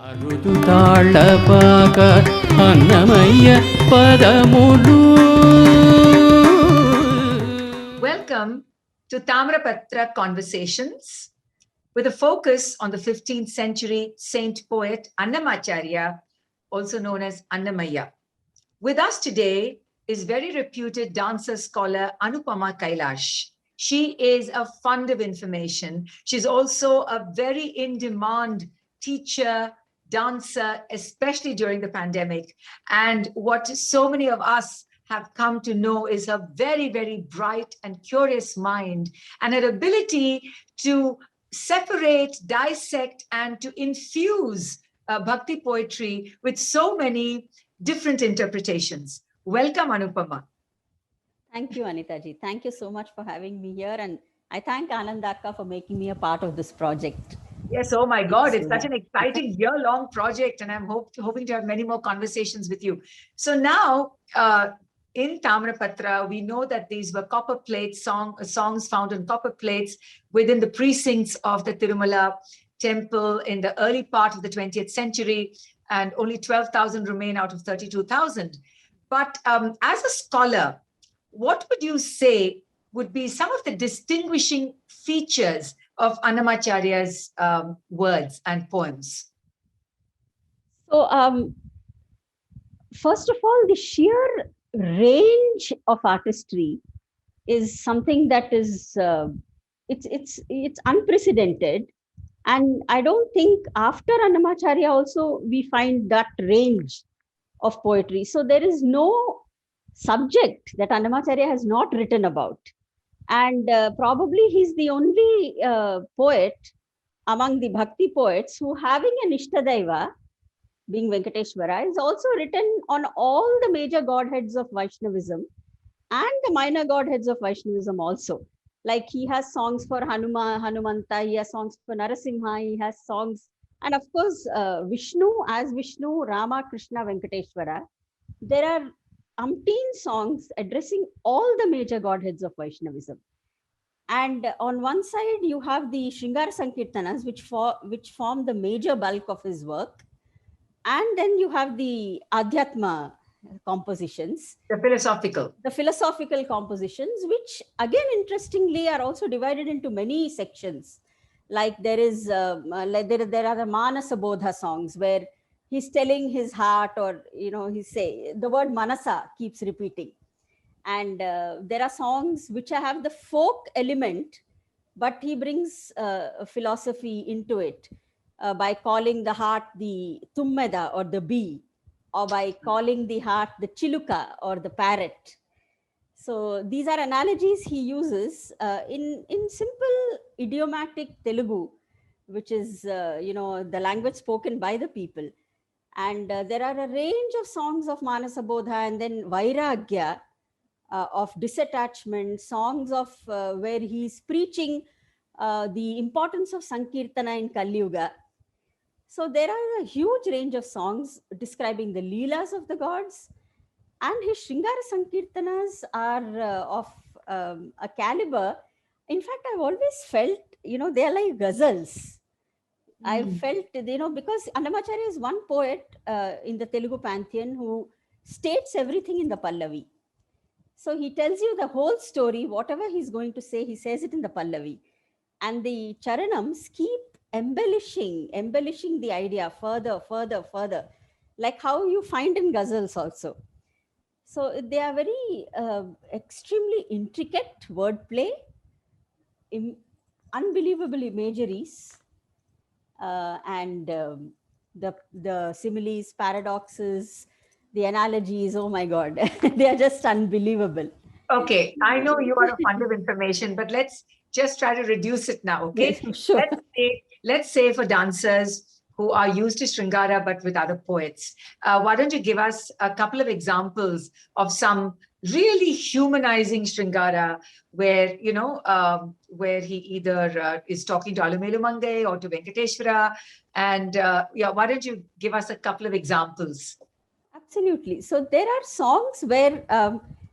అరుదు తాళపాక అన్నమయ్య పదములు. Welcome to Tamrapatra Conversations with a focus on the 15th century saint poet Annamacharya, also known as Annamaya. With us today is very reputed dancer scholar Anupama Kylash. She is a fund of information. She's also a very in-demand teacher, dancer, especially during the pandemic. And what so many of us have come to know is her very, very bright and curious mind and her ability to separate, dissect, and to infuse bhakti poetry with so many different interpretations. Welcome, Anupama. Thank you, Anita ji. Thank you so much for having me here. And I thank Anandaka for making me a part of this project. Yes, oh my God, it's such an exciting year-long project, and I'm hoping to have many more conversations with you. So now, in Tamrapatra, we know that these were copper plate songs found on copper plates within the precincts of the Tirumala temple in the early part of the 20th century, and only 12,000 remain out of 32,000. But as a scholar, what would you say would be some of the distinguishing features of Annamacharya's words and poems? So, first of all, the sheer range of artistry is something that is it's unprecedented, and I don't think after Annamacharya also we find that range of poetry. So there is no subject that Annamacharya has not written about. And probably he's the only poet among the Bhakti poets who, having an Ishtadaiva, being Venkateshwara, is also written on all the major godheads of Vaishnavism and the minor godheads of Vaishnavism also. Like he has songs for Hanumanta, he has songs for Narasimha, he has songs, and of course Vishnu as Vishnu, Rama, Krishna, Venkateshwara. There are umpteen songs addressing all the major godheads of Vaishnavism. And on one side, you have the Sringara Sankeerthanas, which form the major bulk of his work. And then you have the Adhyatma compositions. The philosophical compositions, which again, interestingly, are also divided into many sections. Like there is, there are the Manasa Bodha songs where he's telling his heart, or, he say the word Manasa keeps repeating. And there are songs which have the folk element, but he brings philosophy into it by calling the heart the Tummeda or the bee, or by calling the heart the Chiluka or the parrot. So these are analogies he uses in simple idiomatic Telugu, which is, the language spoken by the people. And there are a range of songs of Manasa Bodha, and then Vairagya, of disattachment, songs of where he's preaching the importance of Sankirtana in Kali Yuga. So there are a huge range of songs describing the Leelas of the gods, and his Sringara Sankirthanas are of a caliber. In fact, I've always felt, they are like ghazals. I felt, because Annamacharya is one poet in the Telugu pantheon who states everything in the Pallavi. So he tells you the whole story, whatever he's going to say, he says it in the Pallavi. And the Charanams keep embellishing the idea further, like how you find in ghazals also. So they are very extremely intricate wordplay, unbelievable imageries, and the similes, paradoxes, the analogies. Oh my God, they are just unbelievable. Okay, I know you are a fund of information, but let's just try to reduce it now, okay? Yes, sure. Let's say for dancers who are used to Sringara but with other poets, why don't you give us a couple of examples of some really humanizing Sringara where, where he either is talking to Alumelu Mangai or to Venkateshwara, and why don't you give us a couple of examples? Absolutely. So there are songs where,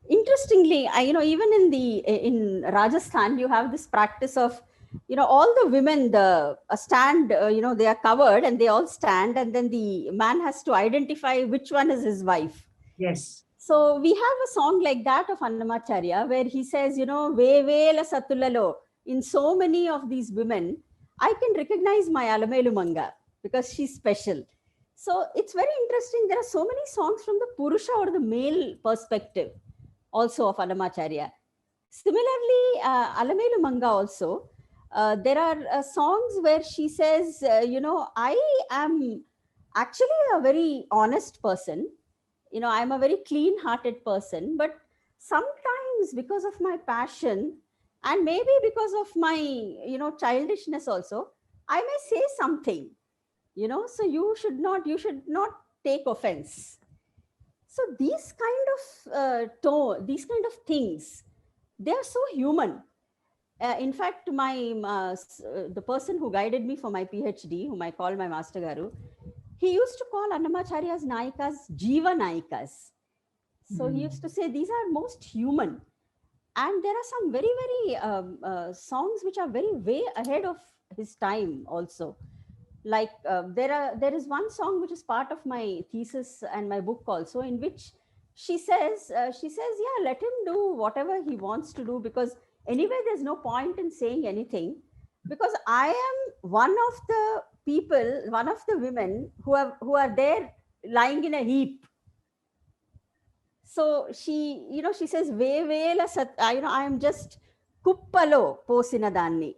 interestingly, even in Rajasthan, you have this practice of all the women, stand, they are covered and they all stand, and then the man has to identify which one is his wife. Yes. So we have a song like that of Annamacharya where he says, Vevela Satulalo, in so many of these women, I can recognize my Alamelu Manga because she's special. So it's very interesting. There are so many songs from the Purusha or the male perspective also of Annamacharya. Similarly, Alamelu Manga also, there are songs where she says, I am actually a very honest person. I'm a very clean hearted person, but sometimes because of my passion and maybe because of my, childishness also, I may say something, so you should not take offense. So these kind of these kind of things, they are so human. In fact, the person who guided me for my PhD, whom I call my Master Garu, he used to call Annamacharya's Nayikas Jiva Nayikas. So he used to say these are most human. And there are some very, very songs which are very way ahead of his time also. Like there is one song which is part of my thesis and my book also, in which she says, yeah, let him do whatever he wants to do, because anyway, there's no point in saying anything, because I am one of the people, one of the women who are there lying in a heap. So she says, I am just kuppalo posinadanni.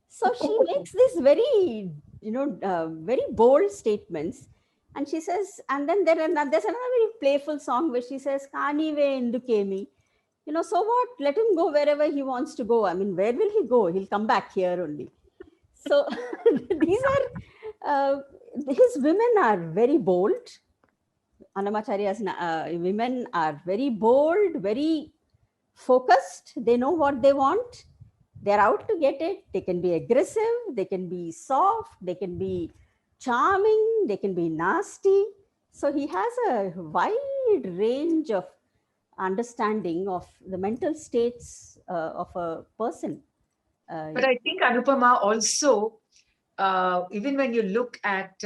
So she makes this very, very bold statements. And she says, and then there's another very playful song where she says, Kani ve endukemi. So what? Let him go wherever he wants to go. I mean, where will he go? He'll come back here only. So these are, his women are very bold. Annamacharya's women are very bold, very focused. They know what they want. They're out to get it. They can be aggressive. They can be soft. They can be charming. They can be nasty. So he has a wide range of understanding of the mental states of a person. But I think, Anupama, also, even when you look at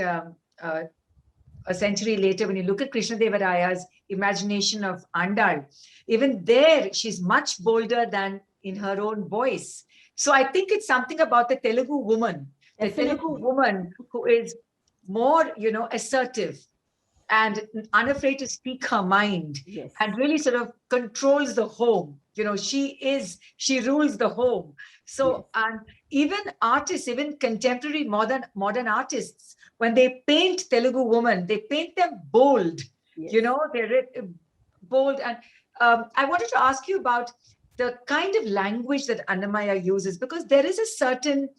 a century later, when you look at Krishnadevaraya's imagination of Andal, even there, she's much bolder than in her own voice. So I think it's something about the Telugu woman, who is more, assertive and unafraid to speak her mind, Yes. and really sort of controls the home. She rules the home. So, Yes. and even artists, even contemporary modern artists, when they paint Telugu women, they paint them bold. Yes. They're bold. And I wanted to ask you about the kind of language that Annamaya uses, because there is a certain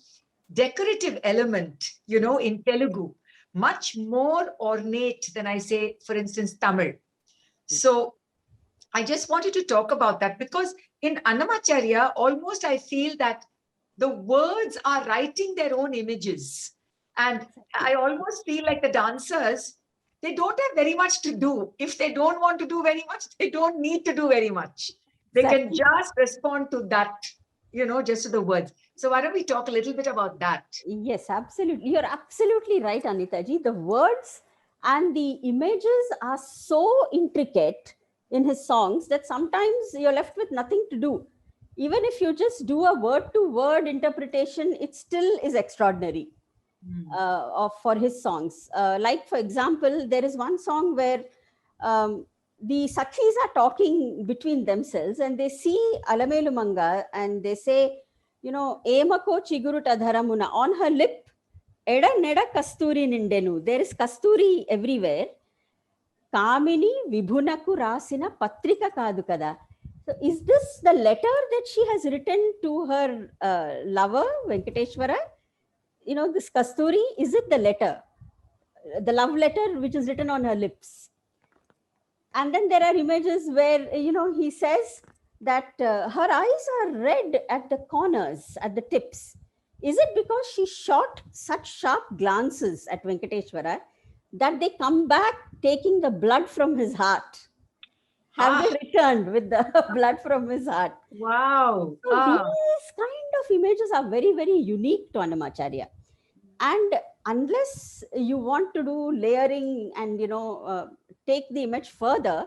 decorative element, in Telugu, much more ornate than, I say, for instance, Tamil. So I just wanted to talk about that, because in Annamacharya, almost I feel that the words are writing their own images. And I almost feel like the dancers, they don't have very much to do. If they don't want to do very much, they don't need to do very much. They can just respond to that, just to the words. So why don't we talk a little bit about that? Yes, absolutely. You're absolutely right, Anita ji. The words and the images are so intricate in his songs that sometimes you're left with nothing to do. Even if you just do a word-to-word interpretation, it still is extraordinary for his songs. Like, for example, there is one song where the Sakhis are talking between themselves and they see Alamelu Manga and they say, Emako Chiguruta Dharamuna, on her lip, Eda Neda Kasturi Nindenu. There is Kasturi everywhere. Kamini Vibhunaku Rasina Patrika Kadu Kada. So is this the letter that she has written to her lover, Venkateshwara? This Kasturi, is it the letter? The love letter which is written on her lips? And then there are images where, he says that her eyes are red at the corners, at the tips. Is it because she shot such sharp glances at Venkateshwara that they come back taking the blood from his heart? have they returned with the blood from his heart. Wow. So these kind of images are very, very unique to Annamacharya. And unless you want to do layering and, take the image further,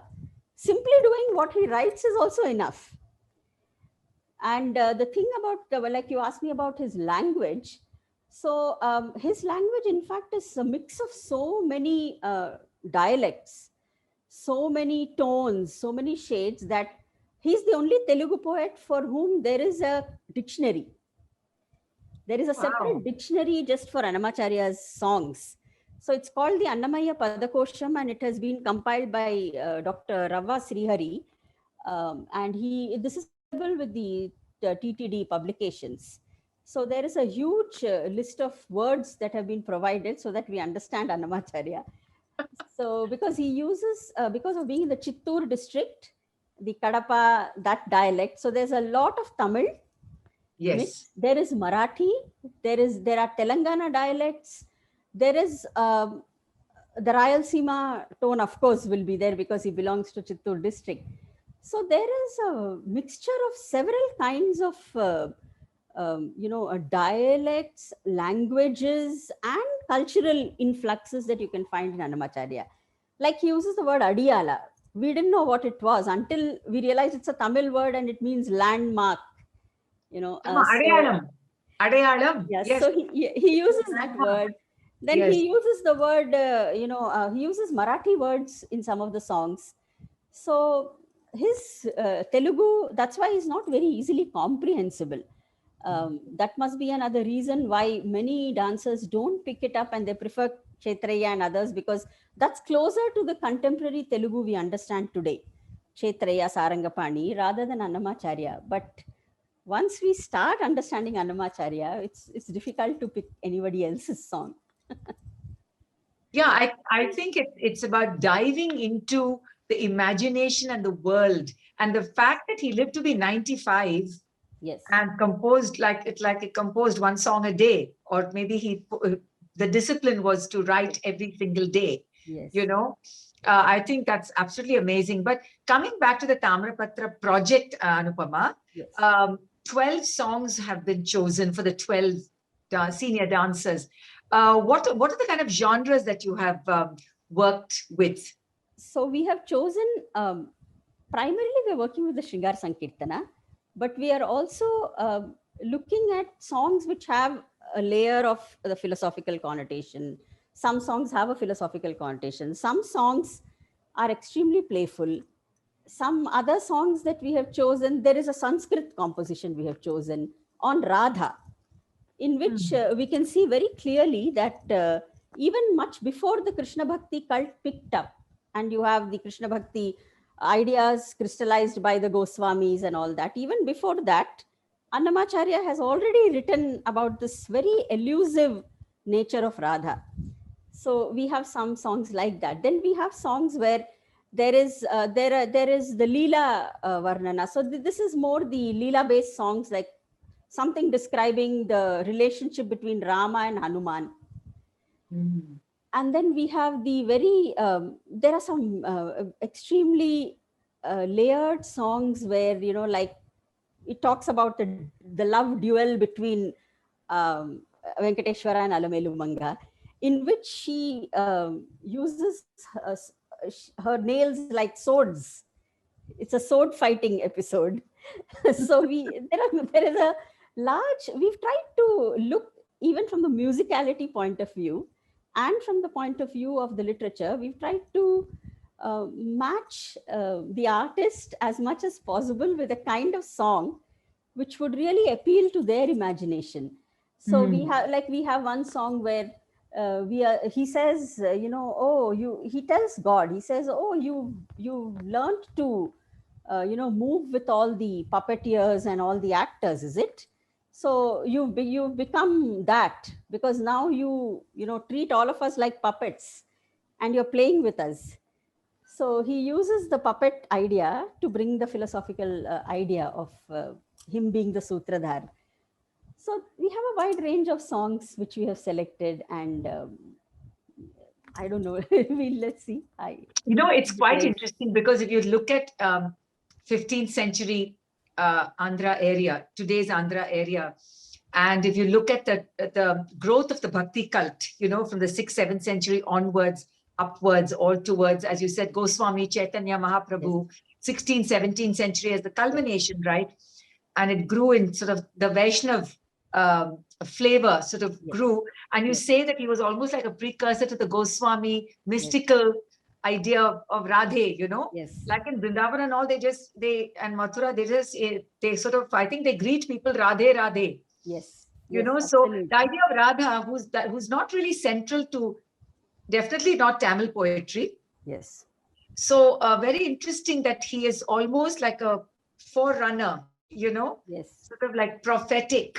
simply doing what he writes is also enough. And the thing about, like you asked me about his language. So his language, in fact, is a mix of so many dialects, so many tones, so many shades, that he's the only Telugu poet for whom there is a dictionary. There is a separate dictionary just for Annamacharya's songs. So it's called the Annamaya Padakosham, and it has been compiled by Dr. Rava Srihari. And this is available with the TTD publications. So there is a huge list of words that have been provided so that we understand Annamacharya. So because he uses, because of being in the Chittoor district, the Kadapa, that dialect. So there's a lot of Tamil. Yes. There is Marathi. There are Telangana dialects. There is the Rayalaseema tone, of course, will be there because he belongs to Chittoor district. So there is a mixture of several kinds of, dialects, languages, and cultural influxes that you can find in Annamacharya. Like he uses the word Adiyala. We didn't know what it was until we realized it's a Tamil word and it means landmark. Adayalam. Adayalam. Yes. So he uses that word. Then he uses the word, he uses Marathi words in some of the songs. So his Telugu, that's why he's not very easily comprehensible. That must be another reason why many dancers don't pick it up and they prefer Kshetraya and others, because that's closer to the contemporary Telugu we understand today. Kshetraya, Sarangapani, rather than Annamacharya. But once we start understanding Annamacharya, it's difficult to pick anybody else's song. Yeah, I think it's about diving into the imagination and the world, and the fact that he lived to be 95. Yes. And composed he composed one song a day, or maybe the discipline was to write every single day. Yes. I think that's absolutely amazing. But coming back to the Tamrapatra project, Anupama, yes. 12 songs have been chosen for the 12 senior dancers. What are the kind of genres that you have worked with? So we have chosen, primarily we're working with the Shringar Sankirtana, but we are also looking at songs which have a layer of the philosophical connotation. Some songs have a philosophical connotation. Some songs are extremely playful. Some other songs that we have chosen, there is a Sanskrit composition we have chosen on Radha, in which we can see very clearly that even much before the Krishna Bhakti cult picked up, and you have the Krishna Bhakti ideas crystallized by the Goswamis and all that, even before that, Annamacharya has already written about this very elusive nature of Radha. So we have some songs like that. Then we have songs where there is the Leela Varnana. So this is more the Leela based songs, like something describing the relationship between Rama and Hanuman. And then we have the there are some extremely layered songs where, like it talks about the love duel between Venkateshwara and Alamelu Manga, in which she uses her nails like swords. It's a sword fighting episode. So there is a large, we've tried to look even from the musicality point of view and from the point of view of the literature. We've tried to match the artist as much as possible with a kind of song which would really appeal to their imagination. So we have one song where he says, he tells God, he says, oh, you learned to move with all the puppeteers and all the actors, is it? So you've become that, because now you treat all of us like puppets and you're playing with us. So he uses the puppet idea to bring the philosophical idea of him being the Sutradhar. So we have a wide range of songs which we have selected, and I don't know. Let's see. It's quite interesting because if you look at 15th century Andhra area, today's Andhra area, and if you look at the growth of the Bhakti cult, from the 6th, 7th century onwards, upwards, all towards, as you said, Goswami, Chaitanya Mahaprabhu, yes. 16th, 17th century as the culmination, right? And it grew in sort of the Vaishnav flavor sort of grew. And you say that he was almost like a precursor to the Goswami mystical idea of Radhe, like in Vrindavan and all, and Mathura, they sort of, I think they greet people Radhe, Radhe. Yes. So the idea of Radha, who's not really central to, definitely not Tamil poetry. Yes. So very interesting that he is almost like a forerunner, sort of like prophetic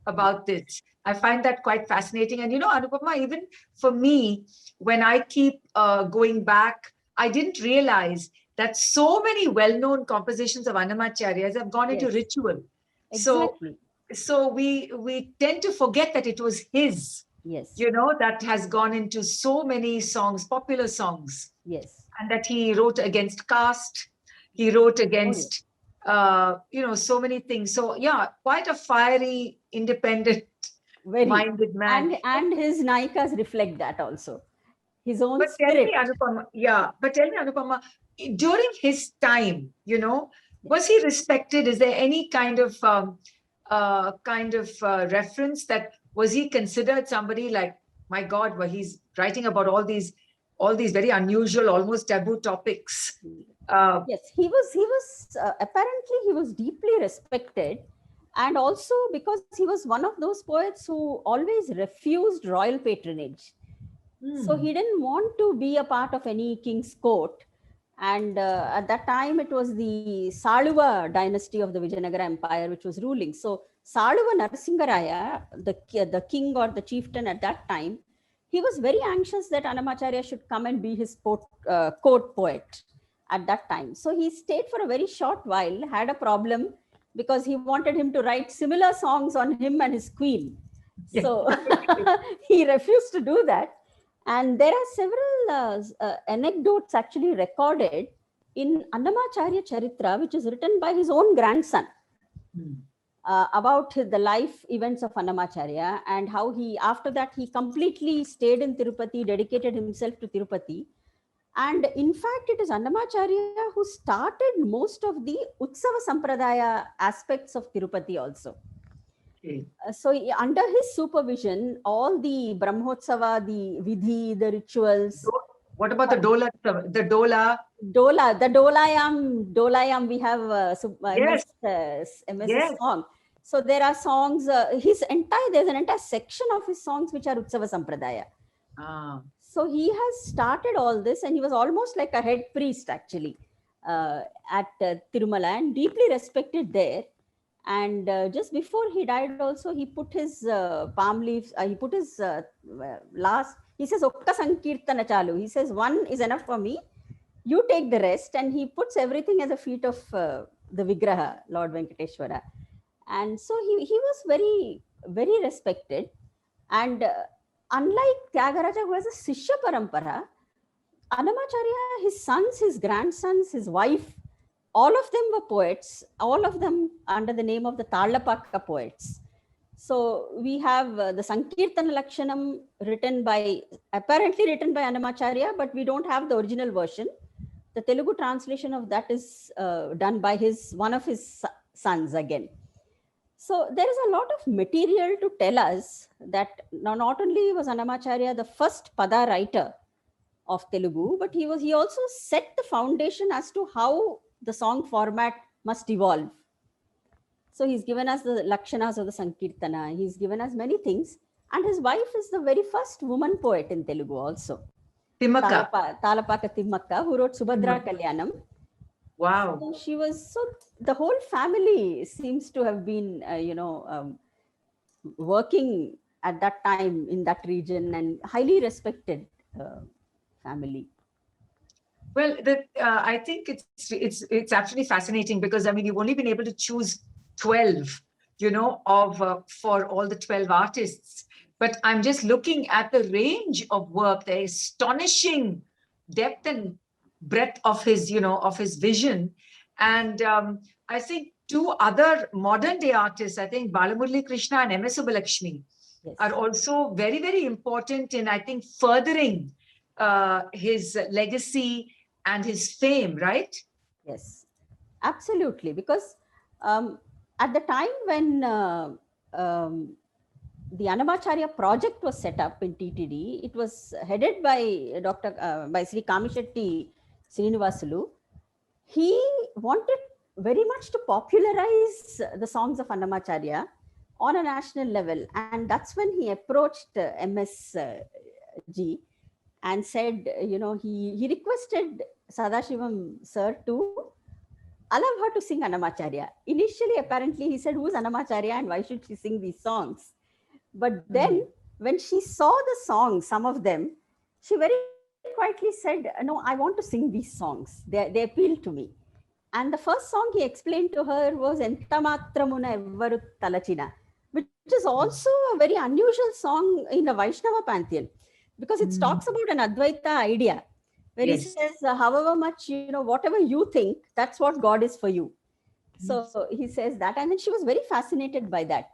about this. I find that quite fascinating. And, Anupama, even for me, when I keep going back, I didn't realize that so many well-known compositions of Annamacharyas have gone into ritual. Exactly. So we tend to forget that it was his, that has gone into so many songs, popular songs. Yes. And that he wrote against caste. He wrote against, so many things. So quite a fiery, independent, minded man. And his Naikas reflect that also. His own spirit. But tell me, Anupama, during his time, was he respected? Is there any kind of reference that was he considered somebody like, my God, where he's writing about all these very unusual, almost taboo topics? Yes, he was apparently he was deeply respected, and also because he was one of those poets who always refused royal patronage. So he didn't want to be a part of any king's court. And at that time, it was the Saluva dynasty of the Vijayanagara Empire which was ruling. So Saluva Narasimharaya, the king or the chieftain at that time, he was very anxious that Annamacharya should come and be his court poet at that time. So he stayed for a very short while, had a problem because he wanted him to write similar songs on him and his queen. So he refused to do that. And there are several anecdotes actually recorded in Annamacharya Charitra, which is written by his own grandson, about the life events of Annamacharya and how after that, he completely stayed in Tirupati, dedicated himself to Tirupati. And in fact, it is Annamacharya who started most of the Utsava Sampradaya aspects of Tirupati also. So under his supervision, all the Brahmotsava, the Vidhi, the rituals. What about the Dola? The Dola? The Dolayam, we have MS song. So there are songs, there's an entire section of his songs which are Utsava Sampradaya. So he has started all this, and he was almost like a head priest actually at Tirumala, and deeply respected there. And just before he died also, he put his palm leaves, he put his he says, Okka Sankeerthana Chalu. He says, one is enough for me. You take the rest. And he puts everything at the feet of the Vigraha, Lord Venkateshwara. And so he was very, very respected. And unlike Tyagaraja, who has a Sishya Parampara, Annamacharya, his sons, his grandsons, his wife, all of them were poets, all of them under the name of the Tarlapaka poets. So we have the Sankirtana Lakshanam apparently written by Annamacharya, but we don't have the original version. The Telugu translation of that is done by one of his sons again. So there is a lot of material to tell us that not only was Annamacharya the first Pada writer of Telugu, but he also set the foundation as to how the song format must evolve. So he's given us the Lakshanas of the Sankirtana. He's given us many things. And his wife is the very first woman poet in Telugu also. Timmakka. Talapaka Timmakka, who wrote Subhadra Kalyanam. Wow. So the whole family seems to have been, working at that time in that region, and highly respected family. Well, I think it's absolutely fascinating because, I mean, you've only been able to choose 12, for all the 12 artists. But I'm just looking at the range of work, the astonishing depth and breadth of his, of his vision. And I think two other modern day artists, I think Balamurali Krishna and M.S. Subbulakshmi, Yes. are also very, very important in, I think, furthering his legacy and his fame, right? Yes, absolutely. Because at the time when the Annamacharya project was set up in TTD, it was headed by by Sri Kamishetty Srinivasulu. He wanted very much to popularize the songs of Annamacharya on a national level. And that's when he approached MS and said, he requested Sadashivam sir to allow her to sing Annamacharya. Initially, apparently, he said, who's Annamacharya and why should she sing these songs? But then when she saw the songs, some of them, she very quietly said, no, I want to sing these songs. They appeal to me. And the first song he explained to her was Entamatramuna Evvaru Talachina, which is also a very unusual song in the Vaishnava pantheon, because it talks about an Advaita idea, where he says, however much, whatever you think, that's what God is for you. So he says that, and then she was very fascinated by that.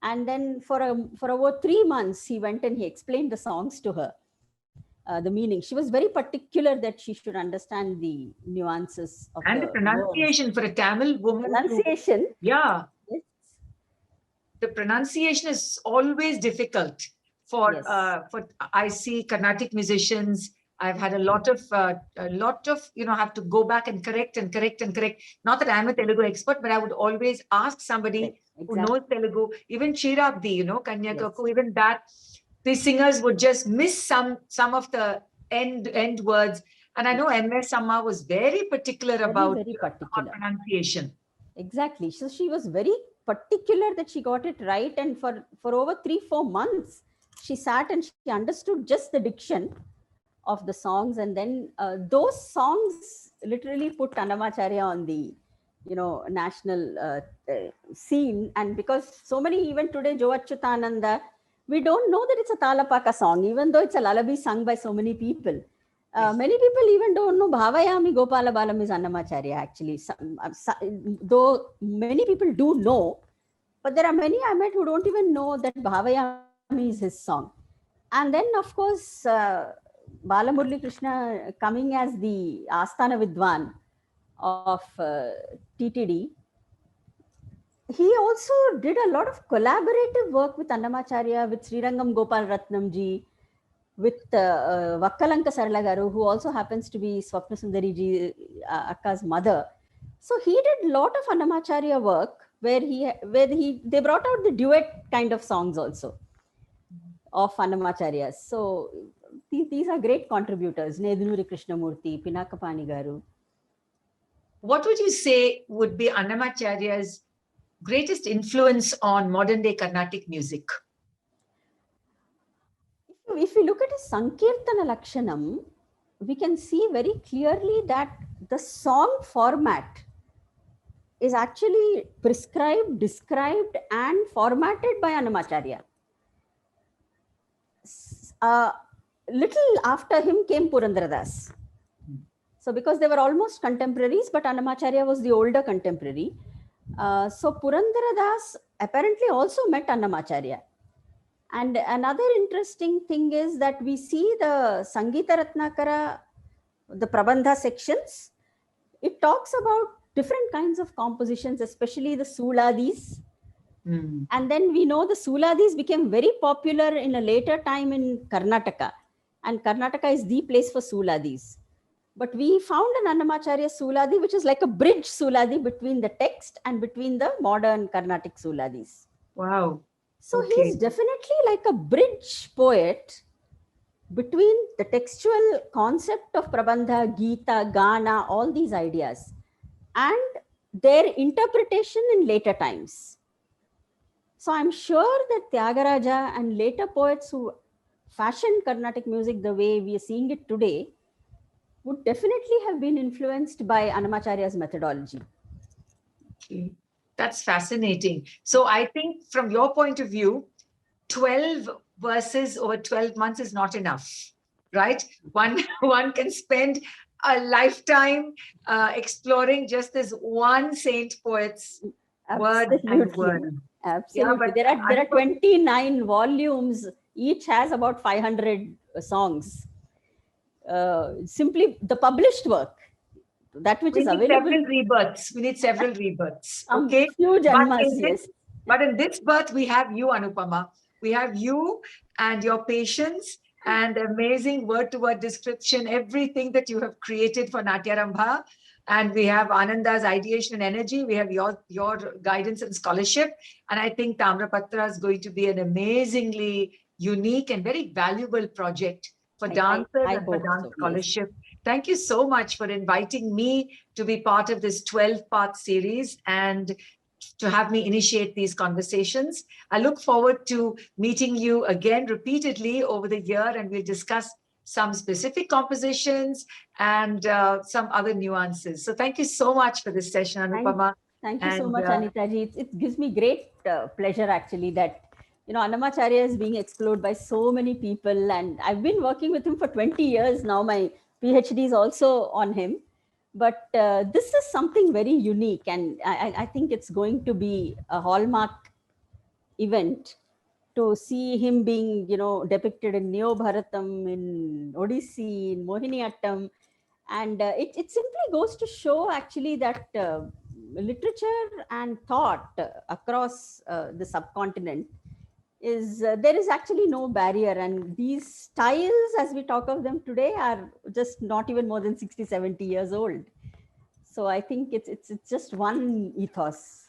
And then for over 3 months, he went and he explained the songs to her, the meaning. She was very particular that she should understand the nuances of and the pronunciation words. For a Tamil woman. Pronunciation. Yeah. Yes. The pronunciation is always difficult for I see Carnatic musicians. I've had a lot of have to go back and correct. Not that I'm a Telugu expert, but I would always ask somebody who knows Telugu, even Chirabdi, Kanyakaku, even that. The singers would just miss some of the end words. And I know MS Amma was very particular about pronunciation. Exactly. So she was very particular that she got it right. And for over 3-4 months, she sat and she understood just the diction of the songs. And then those songs literally put Annamacharya on the, national scene. And because so many, even today, Jo Achyutananda, we don't know that it's a Talapaka song, even though it's a lullaby sung by so many people. Many people even don't know Bhavayami Gopala Balam is Annamacharya, actually. Though many people do know, but there are many I met who don't even know that Bhavayami is his song. And then, of course, Balamurali Krishna coming as the Asthana Vidwan of TTD, he also did a lot of collaborative work with Annamacharya, with Srirangam Gopal Ratnam ji, with Vakkalanka Sarala Garu, who also happens to be Swapna Sundari ji, Akka's mother. So he did a lot of Annamacharya work where they brought out the duet kind of songs also of Annamacharya. So these are great contributors. Nedunuri Krishnamurthy, Pinakapani Garu. What would you say would be Annamacharya's greatest influence on modern day Carnatic music? If we look at his Sankirtana Lakshanam, we can see very clearly that the song format is actually prescribed, described, and formatted by Annamacharya. Little after him came Purandaradas. So because they were almost contemporaries, but Annamacharya was the older contemporary. So Purandaradas apparently also met Annamacharya. And another interesting thing is that we see the Sangeeta Ratnakara, the Prabandha sections. It talks about different kinds of compositions, especially the Suladis. And then we know the Suladis became very popular in a later time in Karnataka. And Karnataka is the place for Suladis. But we found an Annamacharya Suladi, which is like a bridge Suladi between the text and between the modern Carnatic Suladis. Wow. So he's definitely like a bridge poet between the textual concept of Prabandha, Gita, Gana, all these ideas, and their interpretation in later times. So I'm sure that Tyagaraja and later poets who fashioned Carnatic music the way we are seeing it today would definitely have been influenced by Annamacharya's methodology. Okay. That's fascinating. So I think from your point of view, 12 verses over 12 months is not enough, right? One can spend a lifetime exploring just this one saint poet's word and word. Absolutely. Yeah, but There are 29 volumes. Each has about 500 songs. Simply the published work, that which we is need available. several rebirths. We need several rebirths. Some Okay. few janmas, yes. But in this birth, we have you, Anupama. We have you and your patience and amazing word-to-word description, everything that you have created for Natyarambha. And we have Ananda's ideation and energy. We have your guidance and scholarship. And I think Tamrapatra is going to be an amazingly unique and very valuable project for dancers and for dance scholarship. Yes. Thank you so much for inviting me to be part of this 12-part series and to have me initiate these conversations. I look forward to meeting you again repeatedly over the year, and we'll discuss some specific compositions and some other nuances. So thank you so much for this session, Anupama. Thank you so much, Anita ji. It gives me great pleasure actually that, you know, Annamacharya is being explored by so many people, and I've been working with him for 20 years now. My PhD is also on him. But this is something very unique, and I think it's going to be a hallmark event to see him being, you know, depicted in Neo-Bharatam, in Odissi, in Mohiniyattam. And it simply goes to show actually that literature and thought across the subcontinent is there is actually no barrier, and these styles as we talk of them today are just not even more than 60-70 years old. So I think it's just one ethos.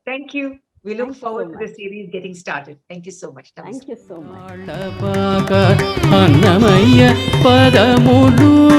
Thank you. We look forward to the series getting started. Thank you so much. Thank you so much. Annamacharya Padamulu